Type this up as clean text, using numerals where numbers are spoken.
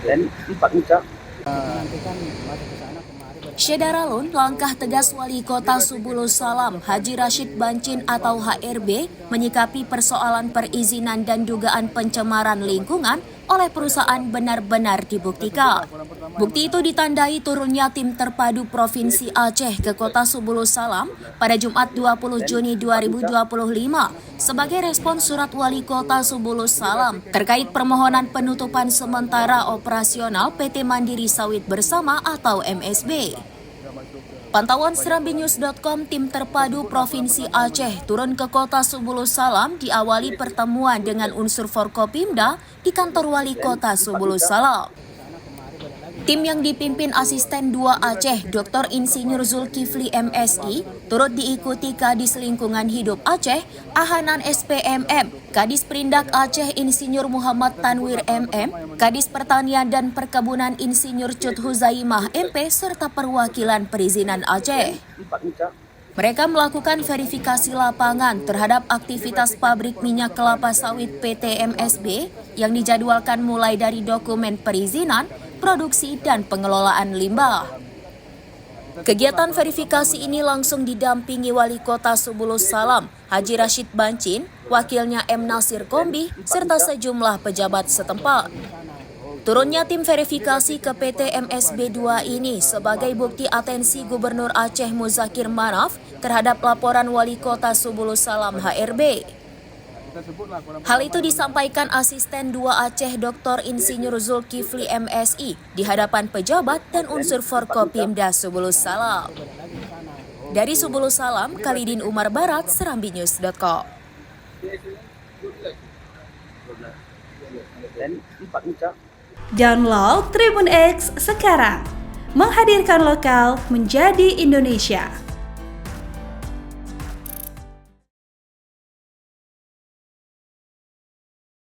Dan 4 muka. Syedaralun, langkah tegas Wali Kota Subulus Salam, Haji Rashid Bancin atau HRB, menyikapi persoalan perizinan dan dugaan pencemaran lingkungan oleh perusahaan benar-benar dibuktikan. Bukti itu ditandai turunnya tim terpadu Provinsi Aceh ke Kota Subulus Salam pada Jumat 20 Juni 2025 sebagai respon surat Wali Kota Subulus Salam terkait permohonan penutupan sementara operasional PT Mandiri Sawit Bersama atau MSB. Pantauan serambinews.com, tim terpadu Provinsi Aceh turun ke Kota Subulus Salam diawali pertemuan dengan unsur Forkopimda di kantor Wali Kota Subulus Salam. Tim yang dipimpin Asisten 2 Aceh, Dr. Insinyur Zulkifli MSI, turut diikuti Kadis Lingkungan Hidup Aceh, Ahanan SPMM, Kadis Perindak Aceh Insinyur Muhammad Tanwir MM, Kadis Pertanian dan Perkebunan Insinyur Cut Huzaimah MP, serta perwakilan perizinan Aceh. Mereka melakukan verifikasi lapangan terhadap aktivitas pabrik minyak kelapa sawit PT MSB yang dijadwalkan mulai dari dokumen perizinan, produksi, dan pengelolaan limbah. Kegiatan verifikasi ini langsung didampingi Wali Kota Subulus Salam, Haji Rashid Bancin, wakilnya M. Nasir Kombi, serta sejumlah pejabat setempat. Turunnya tim verifikasi ke PT MSB 2 ini sebagai bukti atensi Gubernur Aceh Muzakir Manaf terhadap laporan Wali Kota Subulus Salam HRB. Hal itu disampaikan Asisten 2 Aceh Dr. Insinyur Zulkifli MSI di hadapan pejabat dan unsur Forkopimda Subulus Salam. Dari Subulus Salam, Khalidin Umar Barat, serambinews.com. Dan 4 muka. Download Tribun X sekarang, menghadirkan lokal menjadi Indonesia.